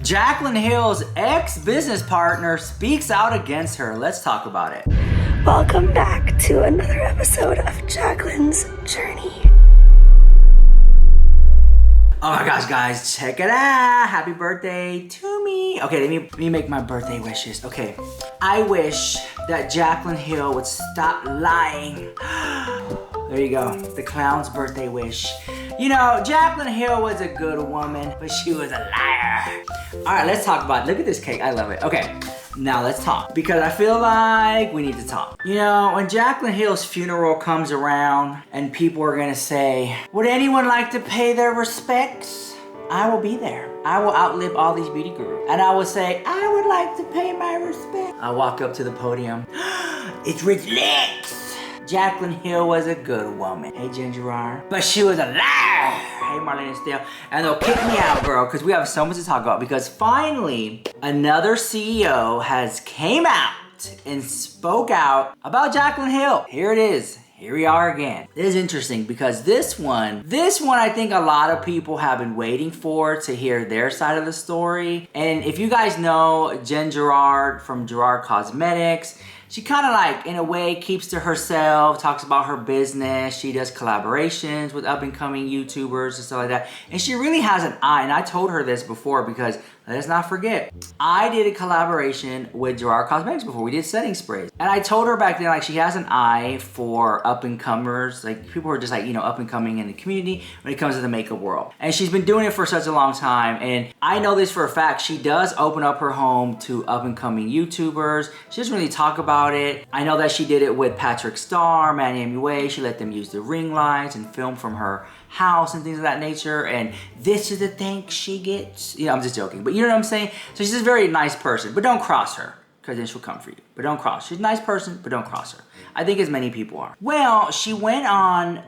Jaclyn Hill's ex-business partner speaks out against her. Let's talk about it. Welcome back to another episode of Jaclyn's Journey. Oh my gosh, guys, check it out. Happy birthday to me. Okay, let me make my birthday wishes. Okay, I wish that Jaclyn Hill would stop lying. There you go, the clown's birthday wish. You know, Jaclyn Hill was a good woman, but she was a liar. All right, let's talk about it. Look at this cake, I love it. Okay, now let's talk, because I feel like we need to talk. You know, when Jaclyn Hill's funeral comes around and people are gonna say, would anyone like to pay their respects? I will be there. I will outlive all these beauty gurus. And I will say, I would like to pay my respects. I'll walk up to the podium. It's Rich Lex. Jaclyn Hill was a good woman. Hey, Gerard. But she was a liar. Hey, Marlene Steele. And they'll kick me out, girl, because we have so much to talk about. Because finally, another CEO has came out and spoke out about Jaclyn Hill. Here it is. Here we are again. It is interesting because this one I think a lot of people have been waiting for to hear their side of the story. And if you guys know Gerard from Gerard Cosmetics, she kind of like, in a way, keeps to herself, talks about her business. She does collaborations with up-and-coming YouTubers and stuff like that. And she really has an eye, and I told her this before because let's not forget, I did a collaboration with Gerard Cosmetics before. We did setting sprays. And I told her back then, like, she has an eye for up-and-comers, like people who are just like, you know, up-and-coming in the community when it comes to the makeup world. And she's been doing it for such a long time. And I know this for a fact, she does open up her home to up-and-coming YouTubers. She doesn't really talk about it. I know that she did it with Patrick Starr, Manny MUA. She let them use the ring lights and film from her house and things of that nature, and this is the thanks she gets. You know, I'm just joking, but you know what I'm saying? So she's a very nice person, but don't cross her, because then she'll come for you. But don't cross. She's a nice person, but don't cross her. I think as many people are. Well, she went online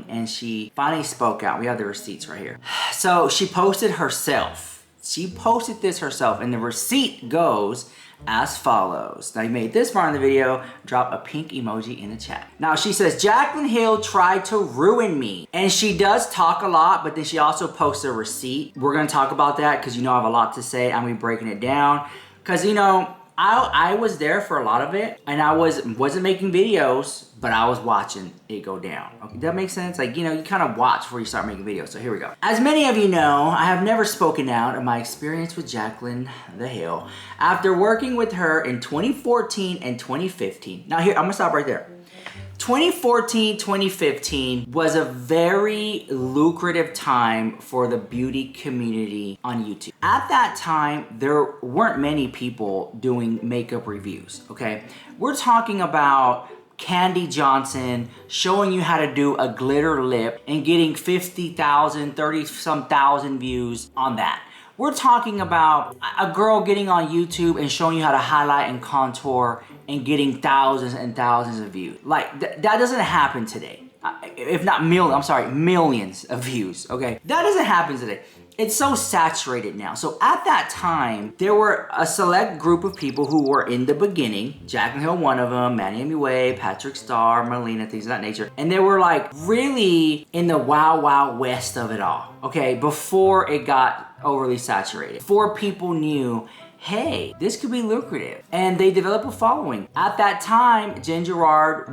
and she finally spoke out. We have the receipts right here. So she posted herself. She posted this herself, and the receipt goes as follows. Now, you made this far in the video, drop a pink emoji in the chat. Now, she says, Jaclyn Hill tried to ruin me. And she does talk a lot, but then she also posts a receipt. We're gonna talk about that because you know I have a lot to say. I'm gonna be breaking it down. Because, you know, I was there for a lot of it, and I wasn't making videos, but I was watching it go down. Okay, that makes sense? Like, you know, you kind of watch before you start making videos. So here we go. As many of you know, I have never spoken out of my experience with Jaclyn the Hill after working with her in 2014 and 2015. Now here, I'm gonna stop right there. 2014, 2015 was a very lucrative time for the beauty community on YouTube. At that time, there weren't many people doing makeup reviews, okay? We're talking about Candy Johnson showing you how to do a glitter lip and getting 50,000, 30-some thousand views on that. We're talking about a girl getting on YouTube and showing you how to highlight and contour and getting thousands and thousands of views. Like, that doesn't happen today. If not millions of views, okay? That doesn't happen today. It's so saturated now. So at that time, there were a select group of people who were in the beginning. Jaclyn Hill, one of them, Manny MUA, Patrick Starr, Melina, things of that nature. And they were like really in the wild, wild west of it all, okay? Before it got overly saturated. Before people knew, hey, this could be lucrative. And they developed a following. At that time, Gerard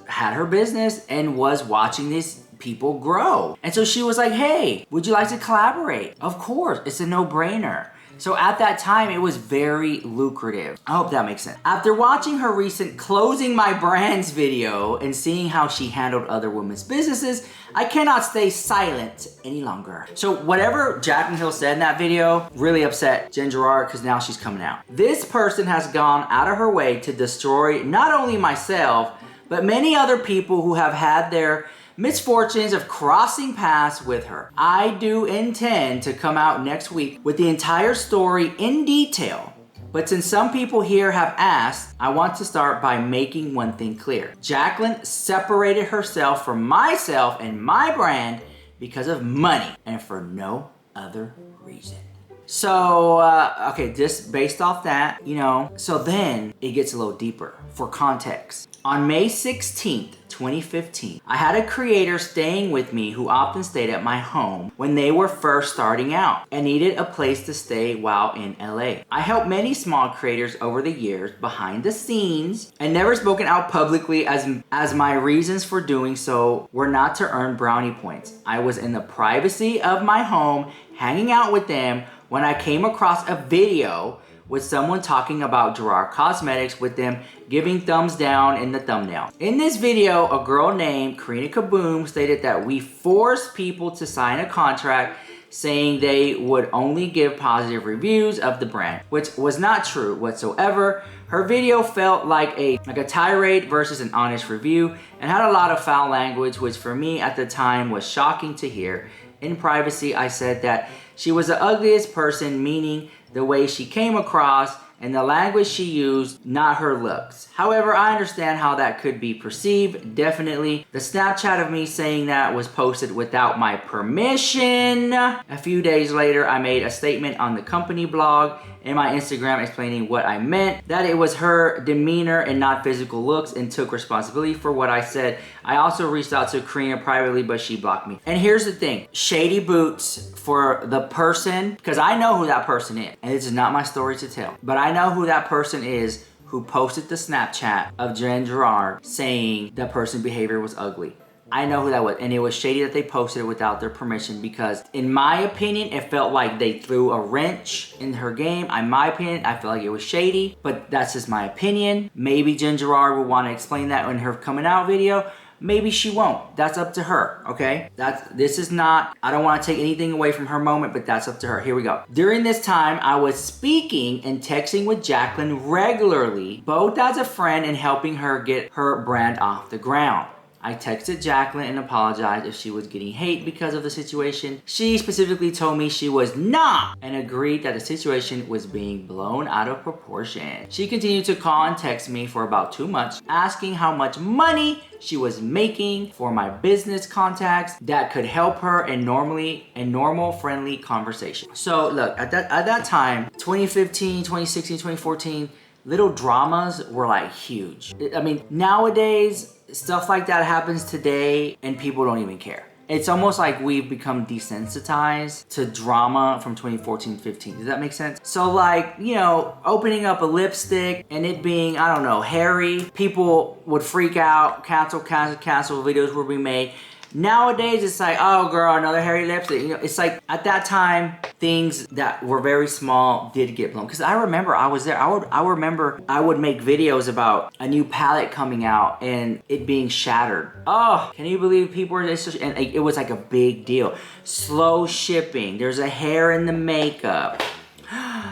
had her business and was watching these people grow. And so she was like, hey, would you like to collaborate? Of course, it's a no-brainer. So at that time, it was very lucrative. I hope that makes sense. After watching her recent Closing My Brands video and seeing how she handled other women's businesses, I cannot stay silent any longer. So whatever Jaclyn Hill said in that video really upset Gerard because now she's coming out. This person has gone out of her way to destroy not only myself, but many other people who have had their misfortunes of crossing paths with her. I do intend to come out next week with the entire story in detail. But since some people here have asked, I want to start by making one thing clear. Jaclyn separated herself from myself and my brand because of money and for no other reason. So, okay, just based off that, you know, so then it gets a little deeper for context. On May 16th, 2015, I had a creator staying with me who often stayed at my home when they were first starting out and needed a place to stay while in LA. I helped many small creators over the years behind the scenes and never spoken out publicly as my reasons for doing so were not to earn brownie points. I was in the privacy of my home hanging out with them when I came across a video with someone talking about Gerard Cosmetics with them giving thumbs down in the thumbnail. In this video, a girl named Karina Kaboom stated that we forced people to sign a contract saying they would only give positive reviews of the brand, which was not true whatsoever. Her video felt like a tirade versus an honest review and had a lot of foul language, which for me at the time was shocking to hear. In privacy, I said that she was the ugliest person, meaning the way she came across and the language she used, not her looks. However, I understand how that could be perceived, definitely. The Snapchat of me saying that was posted without my permission. A few days later, I made a statement on the company blog and my Instagram explaining what I meant, that it was her demeanor and not physical looks, and took responsibility for what I said. I also reached out to Karina privately, but she blocked me. And here's the thing, shady boots for the person, because I know who that person is, and this is not my story to tell, but I know who that person is who posted the Snapchat of Jen Gerard saying that person's behavior was ugly. I know who that was, and it was shady that they posted it without their permission, because in my opinion, it felt like they threw a wrench in her game. In my opinion, I feel like it was shady, but that's just my opinion. Maybe Jen Gerard will want to explain that in her coming out video. Maybe she won't. That's up to her, okay? This is not, I don't want to take anything away from her moment, but that's up to her. Here we go. During this time, I was speaking and texting with Jaclyn regularly, both as a friend and helping her get her brand off the ground. I texted Jaclyn and apologized if she was getting hate because of the situation. She specifically told me she was not and agreed that the situation was being blown out of proportion. She continued to call and text me for about 2 months, asking how much money she was making for my business contacts that could help her in normal friendly conversation. So look, at that time, 2015, 2016, 2014, little dramas were like huge. I mean, nowadays, stuff like that happens today and people don't even care. It's almost like we've become desensitized to drama from 2014, 15. Does that make sense? So like, you know, opening up a lipstick and it being, I don't know, hairy, people would freak out, cancel, videos were being made. Nowadays, it's like, oh girl, another hairy lipstick. You know, it's like at that time, things that were very small did get blown. Because I remember I was there. I remember I would make videos about a new palette coming out and it being shattered. Oh, can you believe people were, and it was like a big deal. Slow shipping. There's a hair in the makeup.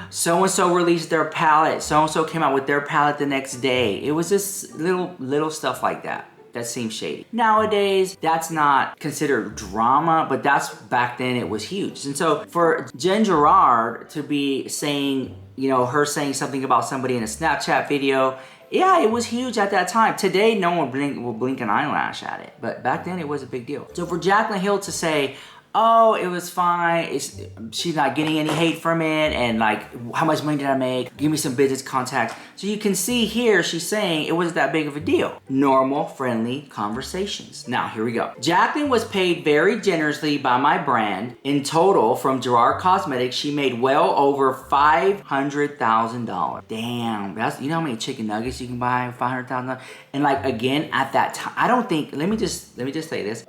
So-and-so released their palette. So-and-so came out with their palette the next day. It was just little stuff like that that seems shady. Nowadays, that's not considered drama, but that's back then it was huge. And so for Jen Gerard to be saying, you know, her saying something about somebody in a Snapchat video, yeah, it was huge at that time. Today, no one will blink an eyelash at it, but back then it was a big deal. So for Jaclyn Hill to say, oh, it was fine, she's not getting any hate from it, and like, how much money did I make? Give me some business contacts. So you can see here, she's saying it wasn't that big of a deal. Normal, friendly conversations. Now, here we go. Jaclyn was paid very generously by my brand. In total, from Gerard Cosmetics, she made well over $500,000. Damn, that's, you know how many chicken nuggets you can buy, $500,000? And like, again, at that time, I don't think, let me just say this.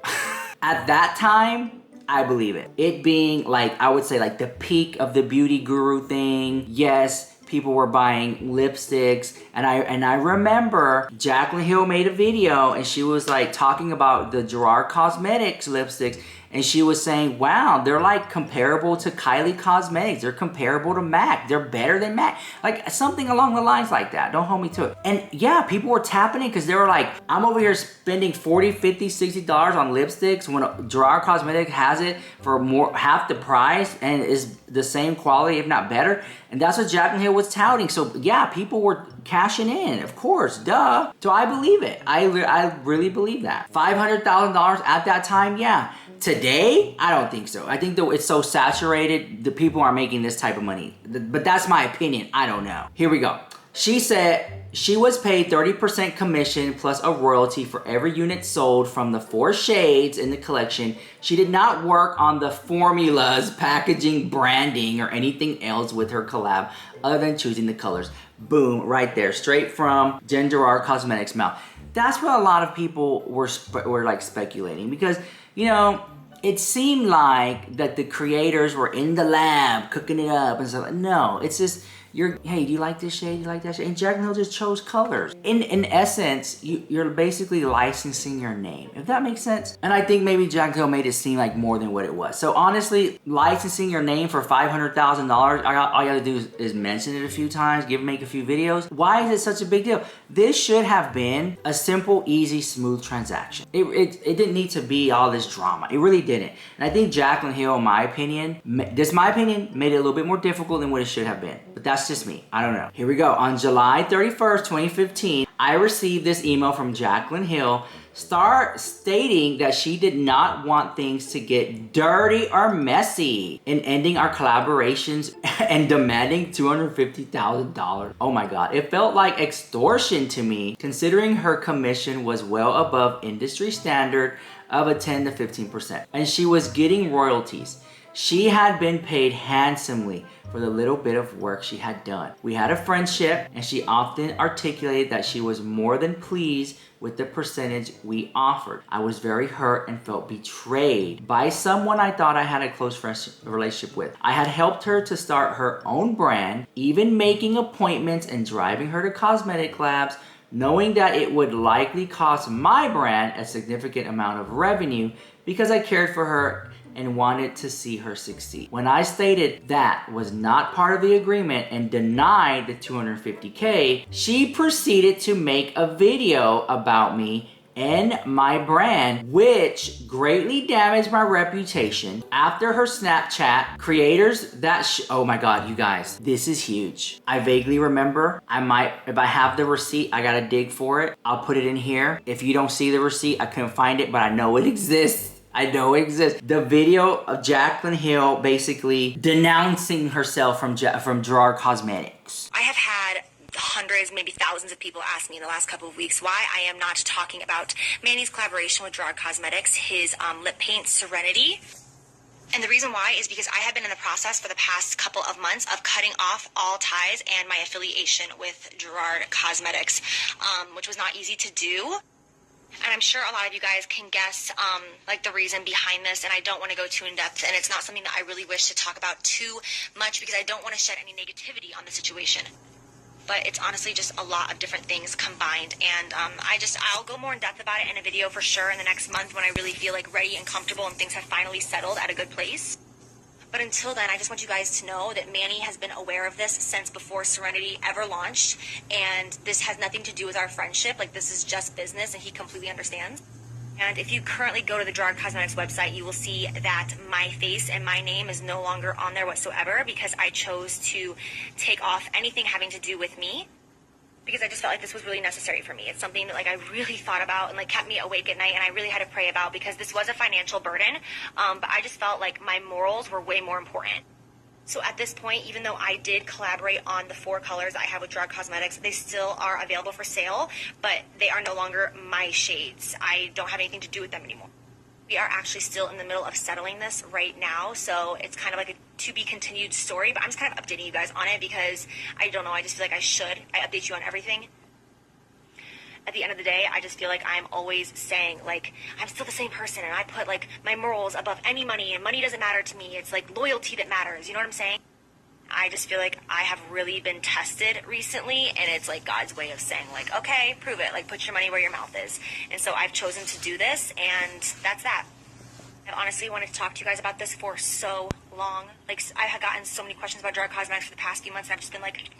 At that time, I believe it. It being like, I would say like the peak of the beauty guru thing. Yes, people were buying lipsticks. And I remember Jaclyn Hill made a video and she was like talking about the Gerard Cosmetics lipsticks. And she was saying, wow, they're like comparable to Kylie Cosmetics. They're comparable to MAC. They're better than MAC. Like something along the lines like that. Don't hold me to it. And yeah, people were tapping it because they were like, I'm over here spending $40, $50, $60 on lipsticks when Gerard Cosmetics has it for half the price and is the same quality, if not better. And that's what Jaclyn Hill was touting. So yeah, people were cashing in, of course, duh. So I believe it. I really believe that. $500,000 at that time, yeah. today, I don't think so. I think that it's so saturated, the people aren't making this type of money. But that's my opinion. I don't know. Here we go. She said she was paid 30% commission plus a royalty for every unit sold from the 4 shades in the collection. She did not work on the formulas, packaging, branding, or anything else with her collab other than choosing the colors. Boom, right there, straight from Gerard Cosmetics' mouth. That's what a lot of people were like speculating, because, you know, it seemed like that the creators were in the lab cooking it up and stuff. No, it's just, hey, do you like this shade? Do you like that shade? And Jaclyn Hill just chose colors. In essence, you're basically licensing your name, if that makes sense. And I think maybe Jaclyn Hill made it seem like more than what it was. So honestly, licensing your name for $500,000, all you gotta do is mention it a few times, make a few videos. Why is it such a big deal? This should have been a simple, easy, smooth transaction. It didn't need to be all this drama. It really didn't. And I think Jaclyn Hill, in my opinion, made it a little bit more difficult than what it should have been. But that's just me. I don't know. Here we go. On July 31st, 2015, I received this email from Jaclyn Hill stating that she did not want things to get dirty or messy in ending our collaborations and demanding $250,000. Oh my God. It felt like extortion to me, considering her commission was well above industry standard of a 10 to 15%. And she was getting royalties. She had been paid handsomely for the little bit of work she had done. We had a friendship, and she often articulated that she was more than pleased with the percentage we offered. I was very hurt and felt betrayed by someone I thought I had a close relationship with. I had helped her to start her own brand, even making appointments and driving her to cosmetic labs, knowing that it would likely cost my brand a significant amount of revenue because I cared for her and wanted to see her succeed. When I stated that was not part of the agreement and denied the $250K, she proceeded to make a video about me and my brand, which greatly damaged my reputation. After her Snapchat, creators oh my God, you guys, this is huge. I vaguely remember, if I have the receipt, I gotta dig for it. I'll put it in here. If you don't see the receipt, I couldn't find it, but I know it exists. I know it exists. The video of Jaclyn Hill basically denouncing herself from Gerard Cosmetics. I have had hundreds, maybe thousands of people ask me in the last couple of weeks why I am not talking about Manny's collaboration with Gerard Cosmetics, his lip paint Serenity. And the reason why is because I have been in the process for the past couple of months of cutting off all ties and my affiliation with Gerard Cosmetics, which was not easy to do. And I'm sure a lot of you guys can guess like the reason behind this, and I don't want to go too in depth, and it's not something that I really wish to talk about too much because I don't want to shed any negativity on the situation. But it's honestly just a lot of different things combined, and I'll go more in depth about it in a video for sure in the next month when I really feel like ready and comfortable and things have finally settled at a good place. But until then, I just want you guys to know that Manny has been aware of this since before Serenity ever launched, and this has nothing to do with our friendship. Like, this is just business, and he completely understands. And if you currently go to the Gerard Cosmetics website, you will see that my face and my name is no longer on there whatsoever because I chose to take off anything having to do with me, because I just felt like this was really necessary for me. It's something that like I really thought about and like kept me awake at night, and I really had to pray about because this was a financial burden, but I just felt like my morals were way more important. So at this point, even though I did collaborate on the 4 colors I have with Gerard Cosmetics, they still are available for sale, but they are no longer my shades. I don't have anything to do with them anymore. We are actually still in the middle of settling this right now, so it's kind of like a to-be-continued story, but I'm just kind of updating you guys on it because I don't know, I just feel like I update you on everything. At the end of the day, I just feel like I'm always saying, like, I'm still the same person, and I put, like, my morals above any money, and money doesn't matter to me. It's, like, loyalty that matters, you know what I'm saying? I just feel like I have really been tested recently, and it's, like, God's way of saying, like, okay, prove it. Like, put your money where your mouth is. And so I've chosen to do this, and that's that. I've honestly wanted to talk to you guys about this for so long. Like, I have gotten so many questions about Gerard Cosmetics for the past few months, and I've just been like,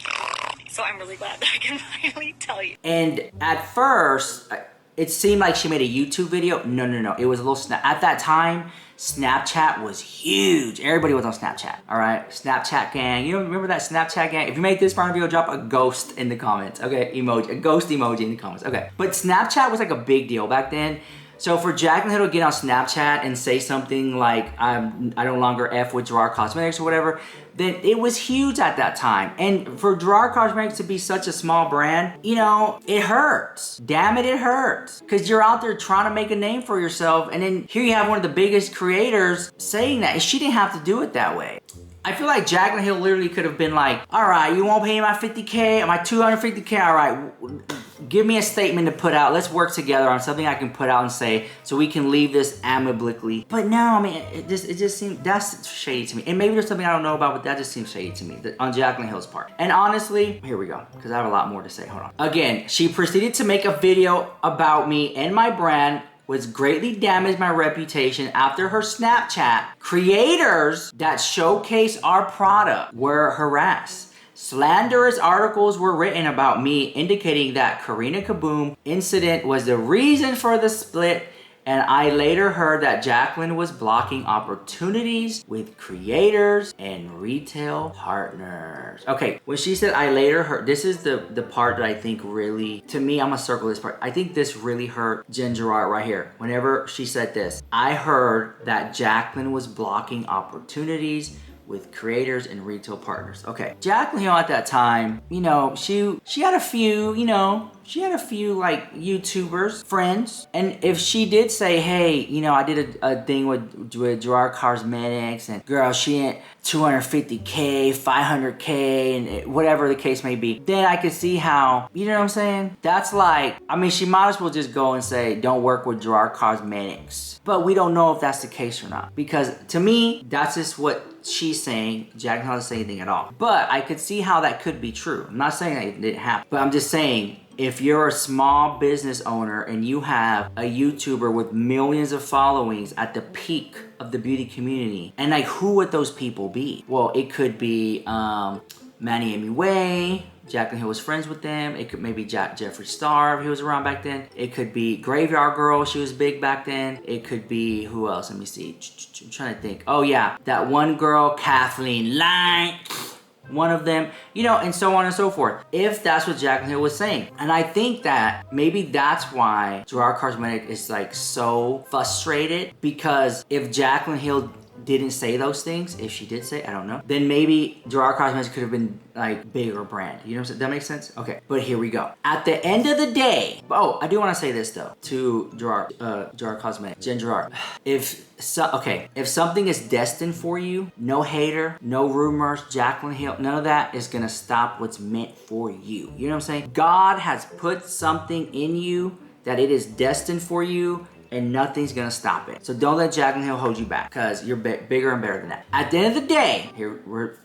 so I'm really glad that I can finally tell you. And at first, it seemed like she made a YouTube video. No. It was a little At that time, Snapchat was huge. Everybody was on Snapchat, all right? Snapchat gang. You remember that Snapchat gang? If you make this part of the video, drop a ghost in the comments, okay? Emoji, a ghost emoji in the comments, okay? But Snapchat was like a big deal back then. So for Jaclyn Hill to get on Snapchat and say something like, I no longer F with Gerard Cosmetics or whatever, then it was huge at that time. And for Gerard Cosmetics to be such a small brand, you know, it hurts. Damn it, it hurts. Because you're out there trying to make a name for yourself, and then here you have one of the biggest creators saying that, and she didn't have to do it that way. I feel like Jaclyn Hill literally could have been like, all right, you won't pay me my 50K, my 250K, all right, give me a statement to put out. Let's work together on something I can put out and say so we can leave this amicably. But no, I mean, it just seems, that's shady to me. And maybe there's something I don't know about, but that just seems shady to me on Jaclyn Hill's part. And honestly, here we go, because I have a lot more to say. Hold on. Again, she proceeded to make a video about me and my brand, which greatly damaged my reputation after her Snapchat. Creators that showcase our product were harassed. Slanderous articles were written about me indicating that Karina Kaboom incident was the reason for the split, and I later heard that Jaclyn was blocking opportunities with creators and retail partners. Okay, when she said I later heard, this is the part that I think really, to me, I'm gonna circle this part. I think this really hurt Jen Gerard right here. Whenever she said this, I heard that Jaclyn was blocking opportunities with creators and retail partners. Okay, Jaclyn Hill at that time, you know, she had a few, you know, she had a few like YouTubers, friends. And if she did say, hey, you know, I did a thing with Gerard Cosmetics, and girl, she ain't 250K, 500K, and whatever the case may be, then I could see how, you know what I'm saying? That's like, I mean, she might as well just go and say, don't work with Gerard Cosmetics. But we don't know if that's the case or not. Because to me, that's just what she's saying. Jaclyn Hill doesn't say anything at all. But I could see how that could be true. I'm not saying that it didn't happen, but I'm just saying, if you're a small business owner and you have a YouTuber with millions of followings at the peak of the beauty community, and like, who would those people be? Well, it could be Manny Amy Way. Jaclyn Hill was friends with them. It could maybe Jeffree Star, if he was around back then. It could be Graveyard Girl, she was big back then. It could be, who else? Let me see. I'm trying to think. Oh yeah, that one girl, Kathleen Light. One of them, you know, and so on and so forth. If that's what Jaclyn Hill was saying. And I think that maybe that's why Gerard Cosmetics is like so frustrated, because if Jaclyn Hill didn't say those things, if she did say, I don't know, then maybe Gerard Cosmetics could have been like bigger brand. You know what I'm saying? That makes sense? Okay, but here we go. At the end of the day, oh, I do want to say this though, to Gerard Cosmetics, Jen Gerard. If something is destined for you, no hater, no rumors, Jaclyn Hill, none of that is gonna stop what's meant for you. You know what I'm saying? God has put something in you that it is destined for you, and nothing's gonna stop it. So don't let Jaclyn Hill hold you back, because you're bigger and better than that. At the end of the day,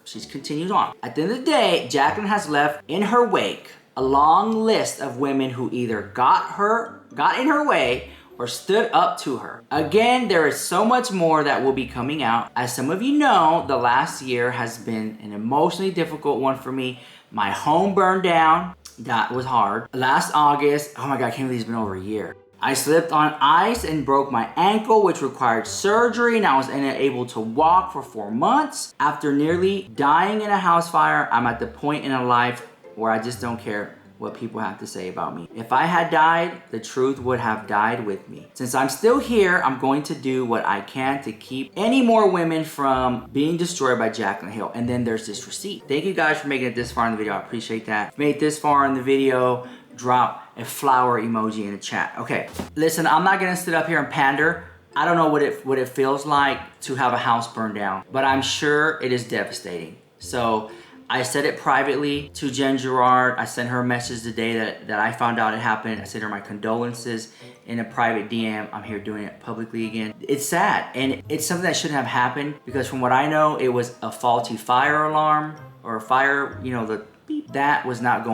she continues on. At the end of the day, Jaclyn has left in her wake a long list of women who either got in her way or stood up to her. Again, there is so much more that will be coming out. As some of you know, the last year has been an emotionally difficult one for me. My home burned down. That was hard. Last August, oh my God, I can't believe it's been over a year. I slipped on ice and broke my ankle, which required surgery, and I was unable to walk for 4 months. After nearly dying in a house fire, I'm at the point in a life where I just don't care what people have to say about me. If I had died, the truth would have died with me. Since I'm still here, I'm going to do what I can to keep any more women from being destroyed by Jaclyn Hill. And then there's this receipt. Thank you guys for making it this far in the video. I appreciate that. If you made it this far in the video, drop a flower emoji in the chat. Okay, listen, I'm not gonna sit up here and pander. I don't know what it feels like to have a house burned down, but I'm sure it is devastating. So I said it privately to Jen Gerard. I sent her a message the day that I found out it happened. I sent her my condolences in a private DM. I'm here doing it publicly again. It's sad, and it's something that shouldn't have happened, because from what I know, it was a faulty fire alarm, or a fire, you know, the beep, that was not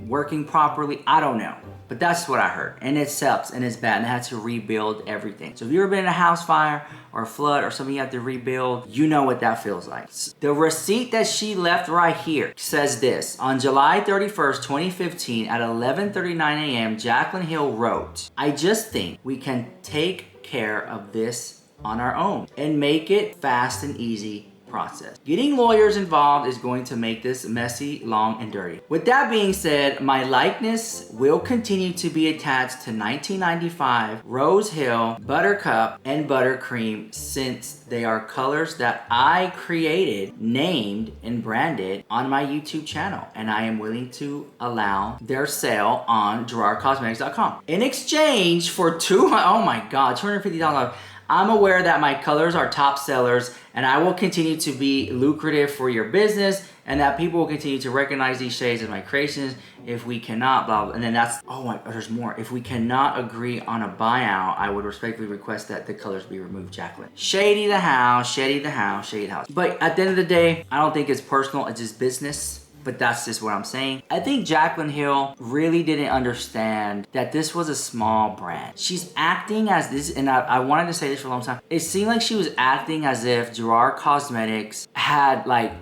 working properly. I don't know, but that's what I heard, and it sucks and it's bad, and I had to rebuild everything. So if you've ever been in a house fire or a flood or something you have to rebuild, you know what that feels like. The receipt that she left right here says this: on July 31st, 2015 at 11:39 a.m., Jaclyn Hill wrote, "I just think we can take care of this on our own and make it fast and easy. process. Getting lawyers involved is going to make this messy, long, and dirty. With that being said, my likeness will continue to be attached to 1995 Rose Hill, Buttercup, and Buttercream since they are colors that I created, named, and branded on my YouTube channel, and I am willing to allow their sale on GerardCosmetics.com. In exchange for $250, I'm aware that my colors are top sellers and I will continue to be lucrative for your business and that people will continue to recognize these shades as my creations. If we cannot, blah, blah, and then that's, oh my, there's more. If we cannot agree on a buyout, I would respectfully request that the colors be removed, Jaclyn. Shady the house, shady the house, shady the house. But at the end of the day, I don't think it's personal, it's just business. But that's just what I'm saying. I think Jaclyn Hill really didn't understand that this was a small brand. She's acting as this, and I wanted to say this for a long time. It seemed like she was acting as if Gerard Cosmetics had like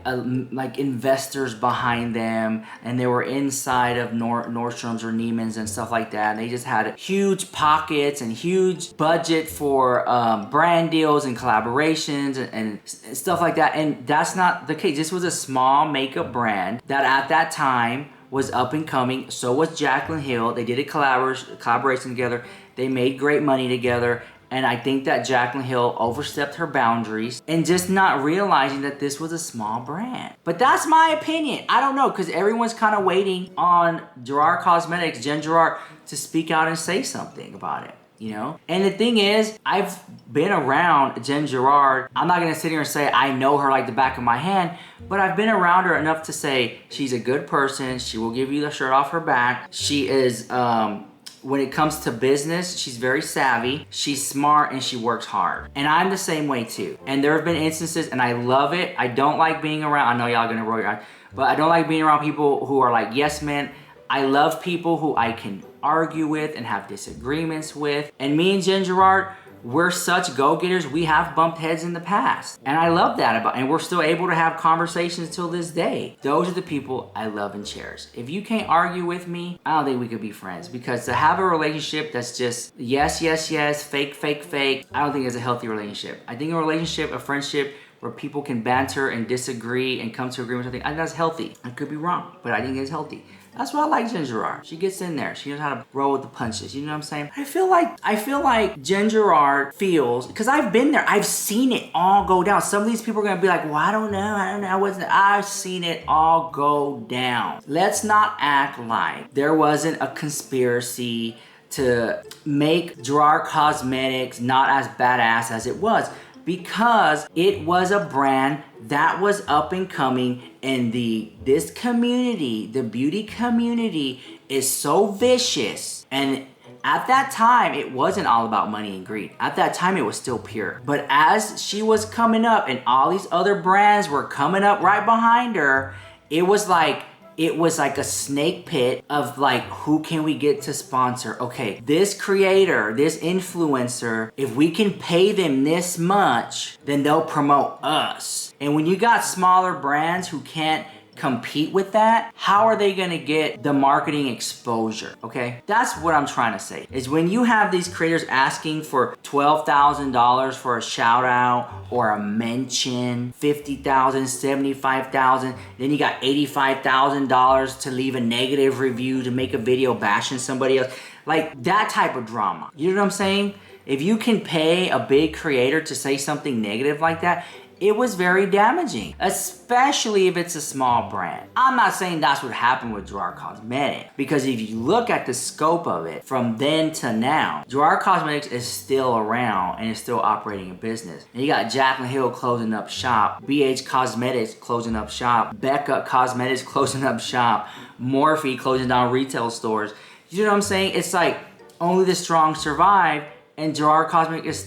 investors behind them, and they were inside of Nordstrom's or Neiman's and stuff like that. And they just had huge pockets and huge budget for brand deals and collaborations and stuff like that. And that's not the case. This was a small makeup brand that at that time was up and coming. So was Jaclyn Hill. They did a collaboration together. They made great money together. And I think that Jaclyn Hill overstepped her boundaries and just not realizing that this was a small brand. But that's my opinion. I don't know, because everyone's kind of waiting on Gerard Cosmetics, Jen Gerard, to speak out and say something about it. You know? And the thing is, I've been around Jen Gerard. I'm not gonna sit here and say I know her like the back of my hand, but I've been around her enough to say she's a good person. She will give you the shirt off her back. She is, when it comes to business, she's very savvy, she's smart, and she works hard. And I'm the same way too. And there have been instances, and I love it. I don't like being around, I know y'all gonna roll your eyes, but I don't like being around people who are like yes men. I love people who I can argue with and have disagreements with. And me and Jen Gerard, we're such go-getters. We have bumped heads in the past. And I love that about, and we're still able to have conversations till this day. Those are the people I love and cherish. If you can't argue with me, I don't think we could be friends, because to have a relationship that's just yes, yes, yes, fake, fake, fake, I don't think it's a healthy relationship. I think a relationship, a friendship, where people can banter and disagree and come to agreement with something, I think that's healthy. I could be wrong, but I think it's healthy. That's why I like Jen Gerard. She gets in there. She knows how to roll with the punches. You know what I'm saying? I feel like Jen Gerard feels, because I've been there. I've seen it all go down. Some of these people are gonna be like, well, I don't know. I've seen it all go down. Let's not act like there wasn't a conspiracy to make Gerard Cosmetics not as badass as it was, because it was a brand that was up and coming, and this community, the beauty community, is so vicious. And at that time, it wasn't all about money and greed. At that time, it was still pure. But as she was coming up and all these other brands were coming up right behind her, it was like a snake pit of like, who can we get to sponsor? Okay, this creator, this influencer, if we can pay them this much, then they'll promote us. And when you got smaller brands who can't compete with that, how are they gonna get the marketing exposure? Okay, that's what I'm trying to say, is when you have these creators asking for $12,000 for a shout out or a mention, $50,000, $75,000, then you got $85,000 to leave a negative review, to make a video bashing somebody else, like that type of drama. You know what I'm saying? If you can pay a big creator to say something negative like that, it was very damaging, especially if it's a small brand. I'm not saying that's what happened with Gerard Cosmetics, because if you look at the scope of it from then to now, Gerard Cosmetics is still around and is still operating a business. And you got Jaclyn Hill closing up shop, BH Cosmetics closing up shop, Becca Cosmetics closing up shop, Morphe closing down retail stores. You know what I'm saying? It's like only the strong survive. And Gerard Cosmetics is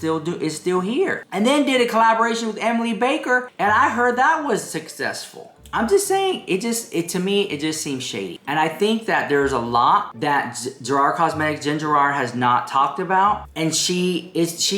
still here. And then did a collaboration with Emily Baker, and I heard that was successful. I'm just saying, to me, it just seems shady. And I think that there's a lot that Gerard Cosmetics, Jen Gerard, has not talked about. And she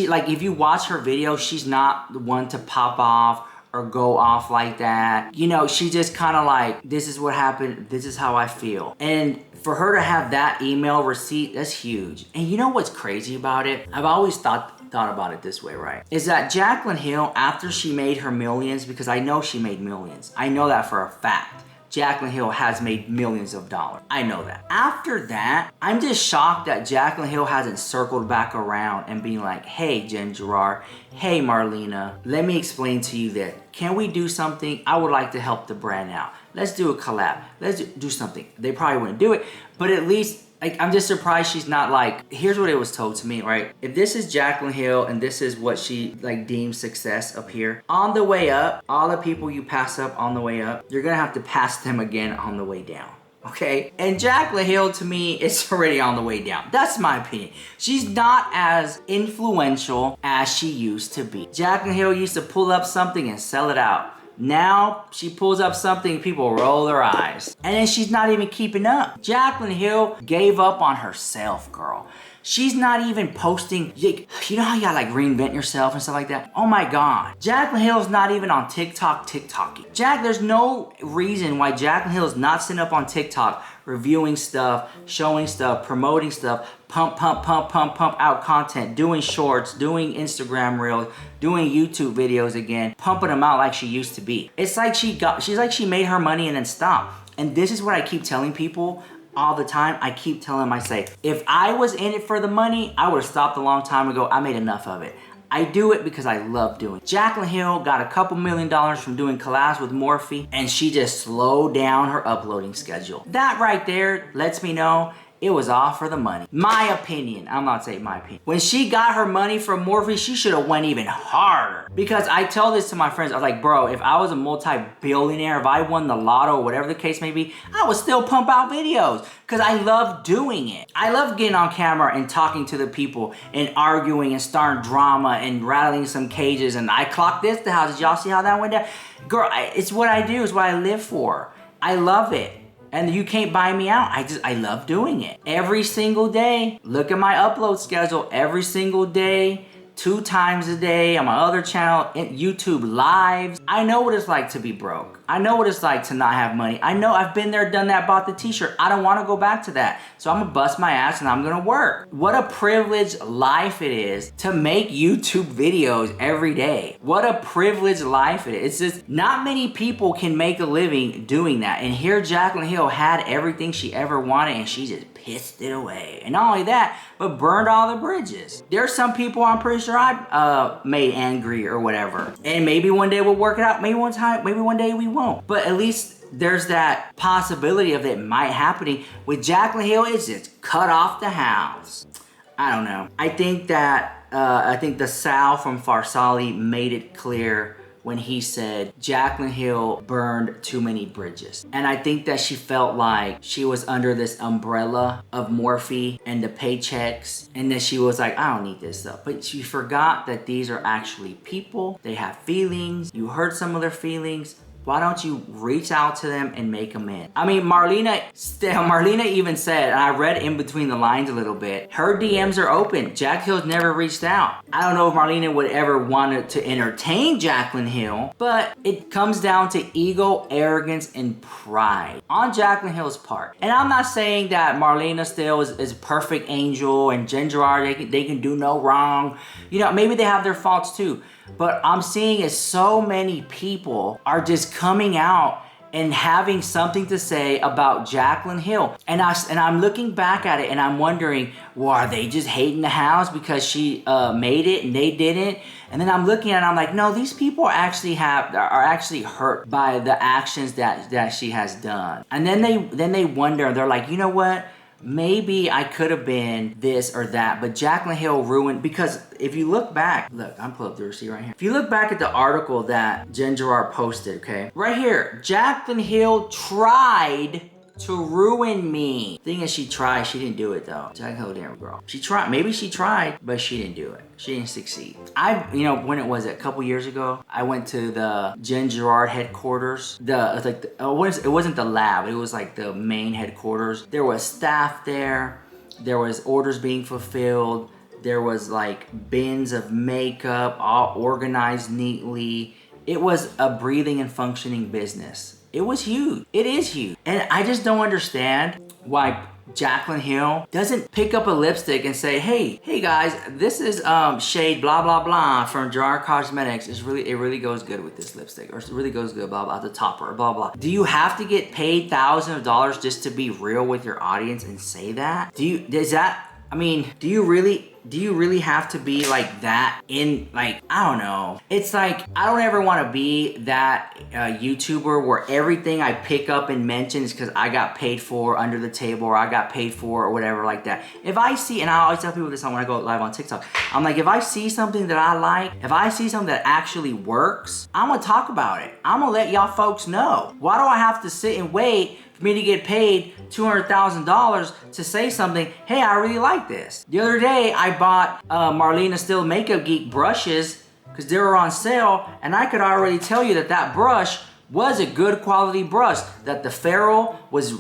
like, if you watch her video, she's not the one to pop off or go off like that. You know, she just kind of like, this is what happened, this is how I feel. And for her to have that email receipt, that's huge. And you know what's crazy about it? I've always thought thought about it this way, right? Is that Jaclyn Hill, after she made her millions, because I know she made millions. I know that for a fact. Jaclyn Hill has made millions of dollars. I know that. After that, I'm just shocked that Jaclyn Hill hasn't circled back around and being like, hey, Jen Gerard, hey, Marlena, let me explain to you this. Can we do something? I would like to help the brand out. Let's do a collab. Let's do something. They probably wouldn't do it, but at least, like, I'm just surprised she's not like, here's what it was told to me, right? If this is Jaclyn Hill and this is what she like deems success up here, on the way up, all the people you pass up on the way up, you're gonna have to pass them again on the way down. Okay? And Jaclyn Hill, to me, is already on the way down. That's my opinion. She's not as influential as she used to be. Jaclyn Hill used to pull up something and sell it out. Now, she pulls up something, people roll their eyes. And then she's not even keeping up. Jaclyn Hill gave up on herself, girl. She's not even posting, you know how you gotta like reinvent yourself and stuff like that? Oh my God. Jaclyn Hill's not even on TikToking. There's no reason why Jaclyn Hill is not sitting up on TikTok reviewing stuff, showing stuff, promoting stuff, pump out content, doing shorts, doing Instagram reels, doing YouTube videos again, pumping them out like she used to be. It's like she's like she made her money and then stopped. And this is what I keep telling people all the time. I keep telling them, I say, if I was in it for the money, I would have stopped a long time ago. I made enough of it. I do it because I love doing it. Jaclyn Hill got a couple $1 million from doing collabs with Morphe, and she just slowed down her uploading schedule. That right there lets me know it was all for the money. My opinion. I'm not saying my opinion. When she got her money from Morphe, she should have went even harder. Because I tell this to my friends, I was like, bro, if I was a multi-billionaire, if I won the lotto, whatever the case may be, I would still pump out videos. Because I love doing it. I love getting on camera and talking to the people and arguing and starting drama and rattling some cages. And I clocked this the house. Did y'all see how that went down? Girl, it's what I do. It's what I live for. I love it. And you can't buy me out. I love doing it. Every single day, look at my upload schedule. Every single day, 2 times a day on my other channel, YouTube lives. I know what it's like to be broke. I know what it's like to not have money. I know I've been there, done that, bought the t-shirt. I don't want to go back to that. So I'm gonna bust my ass and I'm gonna work. What a privileged life it is to make YouTube videos every day. What a privileged life it is. It's just not many people can make a living doing that. And here Jaclyn Hill had everything she ever wanted and she just pissed it away. And not only that, but burned all the bridges. There's some people I'm pretty sure I made angry or whatever. And maybe one day we'll work it out. Maybe one day we won't. But at least there's that possibility of it might happening. With Jaclyn Hill, it's just cut off the house. I don't know. I think that, the Sal from Farsali made it clear when he said Jaclyn Hill burned too many bridges. And I think that she felt like she was under this umbrella of Morphe and the paychecks, and then she was like, I don't need this stuff. But she forgot that these are actually people. They have feelings. You hurt some of their feelings. Why don't you reach out to them and make amends? I mean, Marlena even said, and I read in between the lines a little bit, her DMs are open. Jaclyn Hill's never reached out. I don't know if Marlena would ever want to entertain Jaclyn Hill, but it comes down to ego, arrogance, and pride on Jaclyn Hill's part. And I'm not saying that Marlena still is a perfect angel and Jen Gerard, they can do no wrong. You know, maybe they have their faults too. But I'm seeing is so many people are just coming out and having something to say about Jaclyn Hill. And I'm looking back at it and I'm wondering, well, are they just hating the house because she made it and they didn't? And then I'm looking at it and I'm like, no, these people are actually hurt by the actions that she has done. And then they wonder, they're like, you know what? Maybe I could have been this or that, but Jaclyn Hill ruined, because if you look back, look, I'm pulling up the receipt right here. If you look back at the article that Jen Gerard posted, okay, right here, Jaclyn Hill tried to ruin me. Thing is, she tried, she didn't do it though. Jaclyn Hill didn't, girl. She tried, maybe she tried, but she didn't do it. She didn't succeed. When it was a couple years ago, I went to the Jen Gerard headquarters. It wasn't the lab, it was like the main headquarters. There was staff there. There was orders being fulfilled. There was like bins of makeup, all organized neatly. It was a breathing and functioning business. It was huge. It is huge. And I just don't understand why Jaclyn Hill doesn't pick up a lipstick and say, hey guys, this is shade blah blah blah from Gerard Cosmetics. It really goes good with this lipstick, or it really goes good blah blah, the topper, blah blah. Do you have to get paid thousands of dollars just to be real with your audience and say that? Do you really have to be like that in, like, I don't know. It's like, I don't ever want to be that YouTuber where everything I pick up and mention is because I got paid for under the table, or I got paid for, or whatever like that. If I see, and I always tell people this when I go live on TikTok, I'm like, if I see something that I like, if I see something that actually works, I'm gonna talk about it. I'm gonna let y'all folks know. Why do I have to sit and wait for me to get paid $200,000 to say something, hey, I really like this? The other day, I bought Marlena Still Makeup Geek brushes because they were on sale, and I could already tell you that that brush was a good quality brush, that the ferrule was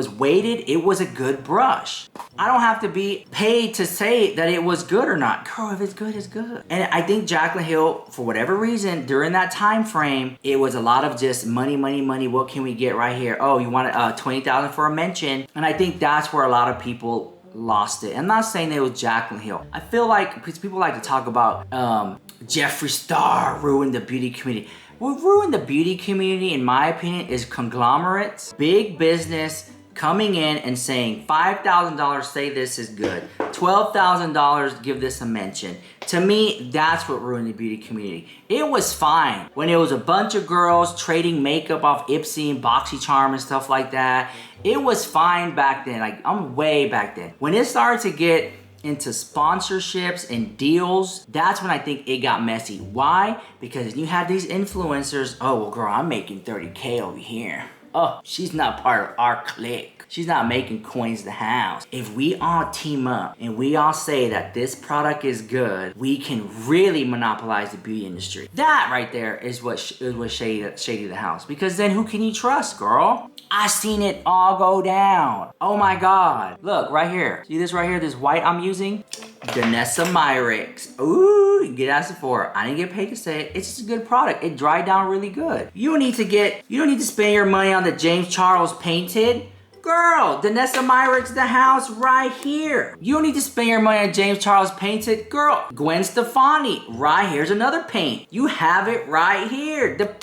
weighted, it was a good brush. I don't have to be paid to say that it was good or not. Girl, if it's good, it's good. And I think Jaclyn Hill, for whatever reason, during that time frame, it was a lot of just money, money, money. What can we get right here? Oh, you want $20,000 for a mention? And I think that's where a lot of people lost it. I'm not saying it was Jaclyn Hill. I feel like, because people like to talk about Jeffree Star ruined the beauty community. What ruined the beauty community, in my opinion, is conglomerates, big business coming in and saying $5,000, say this is good. $12,000, give this a mention. To me, that's what ruined the beauty community. It was fine when it was a bunch of girls trading makeup off Ipsy and BoxyCharm and stuff like that. It was fine back then. Like, I'm way back then. When it started to get into sponsorships and deals, that's when I think it got messy. Why? Because you have these influencers, oh, well, girl, I'm making 30K over here. Oh, she's not part of our clique. She's not making coins to the house. If we all team up and we all say that this product is good, we can really monopolize the beauty industry. That right there is what shady the house. Because then who can you trust, girl? I seen it all go down. Oh my God. Look, right here. See this right here, this white I'm using? Danessa Myricks. Ooh, get at Sephora. I didn't get paid to say it. It's just a good product. It dried down really good. You don't need to spend your money on the James Charles painted. Girl, Danessa Myricks the house right here. You don't need to spend your money on James Charles painted. Girl, Gwen Stefani, right here's another paint. You have it right here.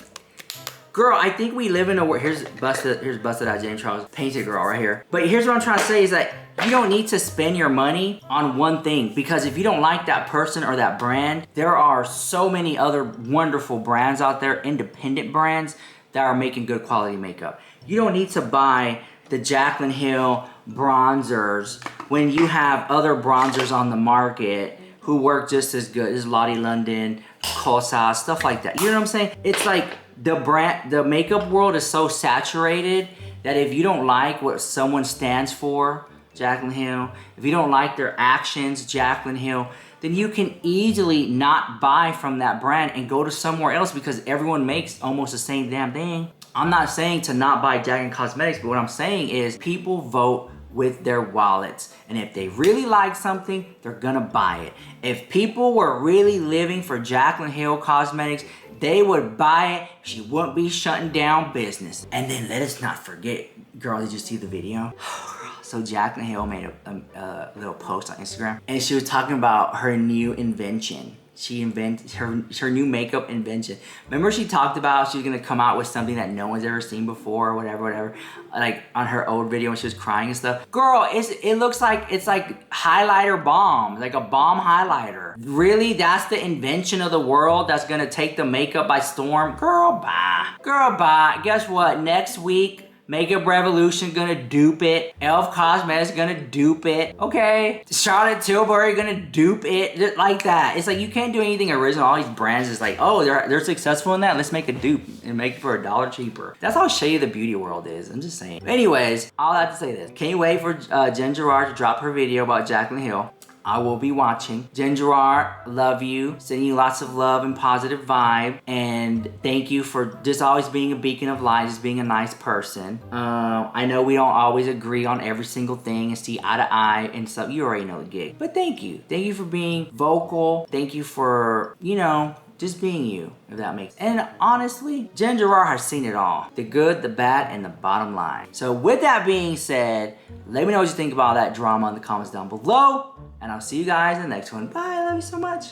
Girl, I think we live in a world. Here's busted out James Charles painted girl right here. But here's what I'm trying to say is that you don't need to spend your money on one thing, because if you don't like that person or that brand, there are so many other wonderful brands out there, independent brands that are making good quality makeup. You don't need to buy the Jaclyn Hill bronzers when you have other bronzers on the market who work just as good as Lottie London, Kosas, stuff like that. You know what I'm saying? It's like the makeup world is so saturated that if you don't like what someone stands for, Jaclyn Hill, if you don't like their actions, Jaclyn Hill, then you can easily not buy from that brand and go to somewhere else because everyone makes almost the same damn thing. I'm not saying to not buy Jaclyn Cosmetics, but what I'm saying is people vote with their wallets. And if they really like something, they're gonna buy it. If people were really living for Jaclyn Hill Cosmetics, they would buy it. She wouldn't be shutting down business. And then let us not forget, girl, did you see the video? So Jaclyn Hill made a little post on Instagram, and she was talking about her new invention. She invented her new makeup invention. Remember she talked about she was gonna come out with something that no one's ever seen before, or whatever. Like on her old video when she was crying and stuff. Girl, it looks like it's like highlighter balm, like a balm highlighter. Really, that's the invention of the world that's gonna take the makeup by storm? Girl, bye. Girl, bye. Guess what? Next week, Makeup Revolution gonna dupe it. Elf Cosmetics gonna dupe it. Okay. Charlotte Tilbury gonna dupe it. Like that. It's like you can't do anything original. All these brands is like, oh, they're successful in that. Let's make a dupe and make it for $1 cheaper. That's how shady the beauty world is. I'm just saying. Anyways, all I have to say this. Can you wait for Jen Gerard to drop her video about Jaclyn Hill? I will be watching. Jen Gerard, love you. Sending you lots of love and positive vibe. And thank you for just always being a beacon of light, just being a nice person. I know we don't always agree on every single thing and see eye to eye and stuff. You already know the gig. But thank you. Thank you for being vocal. Thank you for, you know, Just being you, if that makes sense. And honestly, Jen Gerard has seen it all. The good, the bad, and the bottom line. So with that being said, let me know what you think about that drama in the comments down below. And I'll see you guys in the next one. Bye, I love you so much.